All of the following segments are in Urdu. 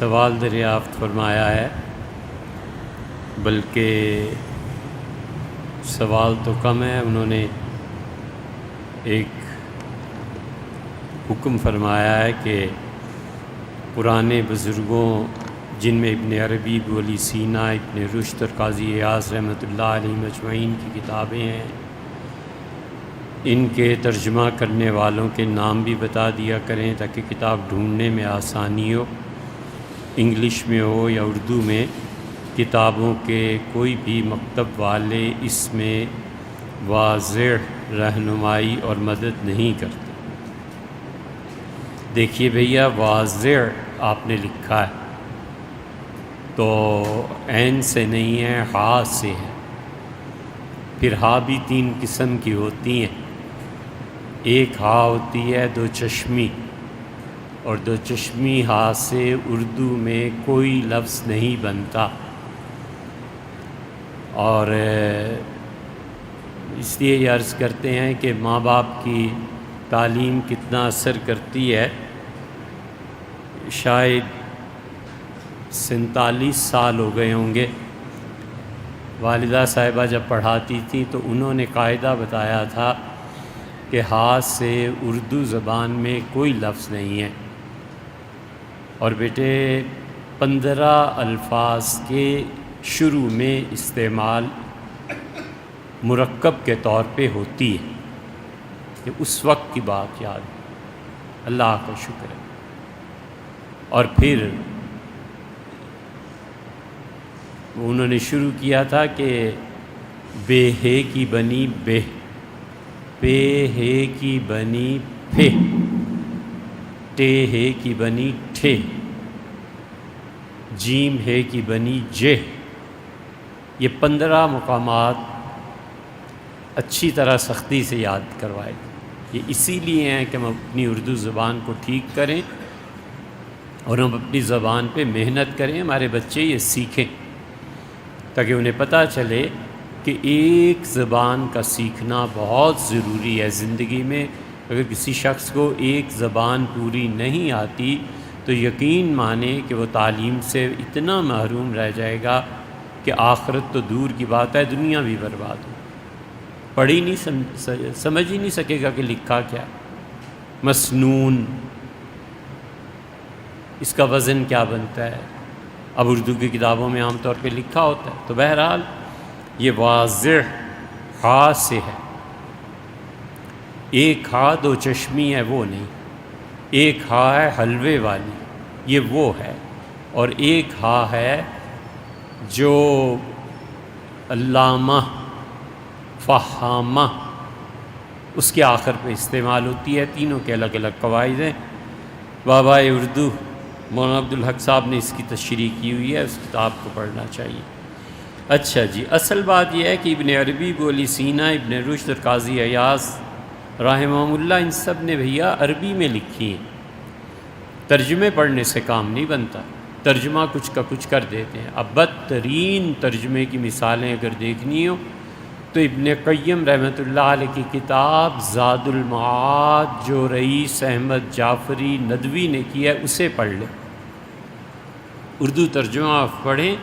سوال دریافت فرمایا ہے، بلکہ سوال تو کم ہے، انہوں نے ایک حکم فرمایا ہے کہ پرانے بزرگوں جن میں ابن عربی، ابو علی سینا، ابن رشد اور قاضی ایاز رحمۃ اللہ علیہ مجمعین کی کتابیں ہیں، ان کے ترجمہ کرنے والوں کے نام بھی بتا دیا کریں تاکہ کتاب ڈھونڈنے میں آسانی ہو، انگلش میں ہو یا اردو میں۔ کتابوں کے کوئی بھی مکتب والے اس میں واضح رہنمائی اور مدد نہیں کرتے۔ دیکھیے بھیا، واضح آپ نے لکھا ہے تو عین سے نہیں ہے، ہا سے ہے۔ پھر ہا بھی تین قسم کی ہوتی ہیں، ایک ہا ہوتی ہے دو چشمی، اور دو چشمی ہا سے اردو میں کوئی لفظ نہیں بنتا، اور اس لیے یہ عرض کرتے ہیں کہ ماں باپ کی تعلیم کتنا اثر کرتی ہے۔ شاید 47 سال ہو گئے ہوں گے، والدہ صاحبہ جب پڑھاتی تھیں تو انہوں نے قاعدہ بتایا تھا کہ ہا سے اردو زبان میں کوئی لفظ نہیں ہے، اور بیٹے 15 الفاظ کے شروع میں استعمال مرکب کے طور پہ ہوتی ہے۔ کہ اس وقت کی بات یاد ہے، اللہ کا شکر ہے۔ اور پھر انہوں نے شروع کیا تھا کہ بے ہے کی بنی بے، پے ہے کی بنی پھے، ٹے ہے کی بنی ٹھے، جیم ہے کی بنی جے۔ یہ 15 مقامات اچھی طرح سختی سے یاد کروائے گے۔ یہ اسی لیے ہیں کہ ہم اپنی اردو زبان کو ٹھیک کریں اور ہم اپنی زبان پہ محنت کریں، ہمارے بچے یہ سیکھیں تاکہ انہیں پتہ چلے کہ ایک زبان کا سیکھنا بہت ضروری ہے زندگی میں۔ اگر کسی شخص کو ایک زبان پوری نہیں آتی تو یقین مانے کہ وہ تعلیم سے اتنا محروم رہ جائے گا کہ آخرت تو دور کی بات ہے، دنیا بھی برباد ہو، پڑھ ہی نہیں سمجھ ہی نہیں سکے گا کہ لکھا کیا۔ مسنون، اس کا وزن کیا بنتا ہے، اب اردو کی کتابوں میں عام طور پہ لکھا ہوتا ہے۔ تو بہرحال یہ واضح ہا سے ہے، ایک ہا دو چشمی ہے وہ نہیں، ایک ہا ہے حلوے والی، یہ وہ ہے، اور ایک ہا ہے جو علامہ فہامہ اس کے آخر پہ استعمال ہوتی ہے۔ تینوں کے الگ الگ قواعد ہیں۔ بابا اردو مولانا عبدالحق صاحب نے اس کی تشریح کی ہوئی ہے، اس کتاب کو پڑھنا چاہیے۔ اچھا جی، اصل بات یہ ہے کہ ابن عربی، ابو علی سینا، ابن رشد اور قاضی ایاز رحمہم اللہ، ان سب نے بھیا عربی میں لکھی ہیں۔ ترجمے پڑھنے سے کام نہیں بنتا، ترجمہ کچھ کا کچھ کر دیتے ہیں۔ اب بدترین ترجمے کی مثالیں اگر دیکھنی ہو تو ابن قیم رحمۃ اللہ علیہ کی کتاب زاد المعاد جو رئیس احمد جعفری ندوی نے کی ہے اسے پڑھ لیں، اردو ترجمہ پڑھیں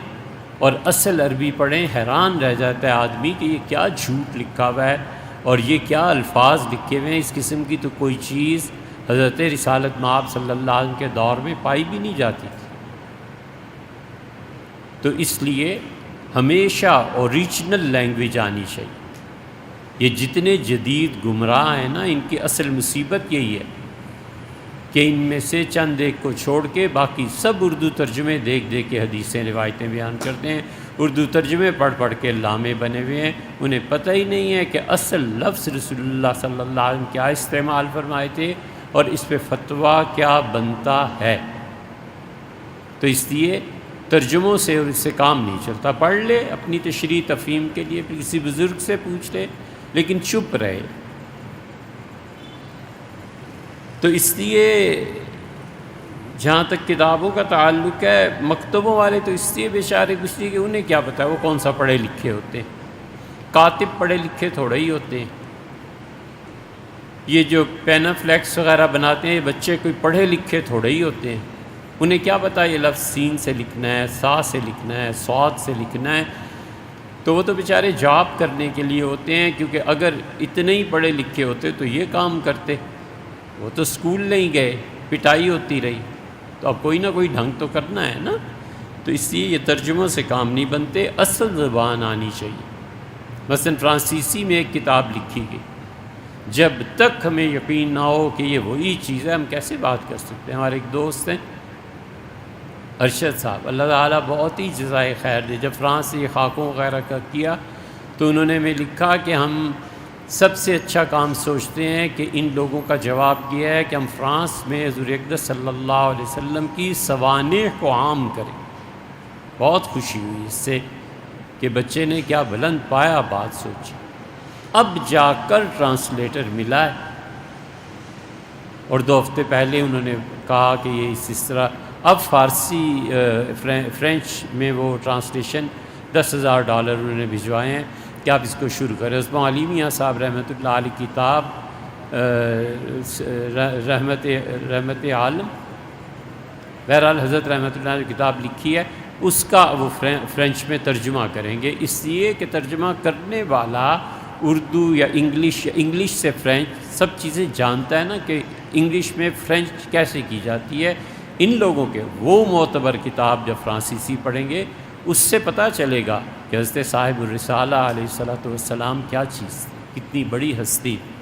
اور اصل عربی پڑھیں، حیران رہ جاتا ہے آدمی کہ یہ کیا جھوٹ لکھا ہوا ہے اور یہ کیا الفاظ لکھے ہوئے ہیں۔ اس قسم کی تو کوئی چیز حضرت رسالت مآب صلی اللہ علیہ وسلم کے دور میں پائی بھی نہیں جاتی تھی۔ تو اس لیے ہمیشہ اوریجنل لینگویج آنی چاہیے۔ یہ جتنے جدید گمراہ ہیں نا، ان کی اصل مصیبت یہی ہے کہ ان میں سے چند ایک کو چھوڑ کے باقی سب اردو ترجمے دیکھ دیکھ کے حدیثیں روایتیں بیان کرتے ہیں، اردو ترجمے پڑھ پڑھ کے لامے بنے ہوئے ہیں، انہیں پتہ ہی نہیں ہے کہ اصل لفظ رسول اللہ صلی اللہ علیہ وسلم کیا استعمال فرمائے تھے اور اس پہ فتویٰ کیا بنتا ہے۔ تو اس لیے ترجموں سے اور اس سے کام نہیں چلتا۔ پڑھ لے اپنی تشریح تفہیم کے لیے، کسی بزرگ سے پوچھ لے، لیکن چپ رہے۔ تو اس لیے جہاں تک کتابوں کا تعلق ہے، مکتبوں والے تو اس لیے بیچارے گزری کہ انہیں کیا پتہ وہ کون سا پڑھے لکھے ہوتے ہیں، کاتب پڑھے لکھے تھوڑے ہی ہوتے ہیں۔ یہ جو پینافلیکس وغیرہ بناتے ہیں، بچے کوئی پڑھے لکھے تھوڑے ہی ہوتے ہیں۔ انہیں کیا پتہ یہ لفظ سین سے لکھنا ہے، سا سے لکھنا ہے، صاد سے لکھنا ہے؟ تو وہ تو بیچارے جاب کرنے کے لیے ہوتے ہیں، کیونکہ اگر اتنے ہی پڑھے لکھے ہوتے تو یہ کام کرتے، وہ تو اسکول نہیں گئے، پٹائی ہوتی رہی، تو اب کوئی نہ کوئی ڈھنگ تو کرنا ہے نا۔ تو اس لیے یہ ترجموں سے کام نہیں بنتے، اصل زبان آنی چاہیے۔ مثلا فرانسیسی میں ایک کتاب لکھی گئی، جب تک ہمیں یقین نہ ہو کہ یہ وہی چیز ہے، ہم کیسے بات کر سکتے ہیں؟ ہمارے ایک دوست ہیں ارشد صاحب، اللہ تعالیٰ بہت ہی جزائے خیر دے، جب فرانس سے یہ خاکوں وغیرہ کا کیا تو انہوں نے ہمیں لکھا کہ ہم سب سے اچھا کام سوچتے ہیں کہ ان لوگوں کا جواب یہ ہے کہ ہم فرانس میں حضور اقدس صلی اللہ علیہ وسلم کی سوانح کو عام کریں۔ بہت خوشی ہوئی اس سے کہ بچے نے کیا بلند پایا بات سوچی۔ اب جا کر ٹرانسلیٹر ملا ہے، اور 2 ہفتے پہلے انہوں نے کہا کہ یہ اس طرح اب فارسی فرینچ میں وہ ٹرانسلیشن $10,000 انہوں نے بھجوائے ہیں کہ آپ اس کو شروع کریں۔ عثمان علی میاں صاحب رحمۃ اللہ علیہ کتاب رحمت عالم، بہرحال حضرت رحمۃ اللہ علیہ کتاب لکھی ہے، اس کا وہ فرینچ میں ترجمہ کریں گے، اس لیے کہ ترجمہ کرنے والا اردو یا انگلش سے فرینچ سب چیزیں جانتا ہے نا، کہ انگلش میں فرینچ کیسے کی جاتی ہے۔ ان لوگوں کے وہ معتبر کتاب جب فرانسیسی پڑھیں گے، اس سے پتہ چلے گا کہ حضرت صاحب الرسالہ علیہ الصلوۃ والسلام کیا چیز تھی، کتنی بڑی ہستی تھی۔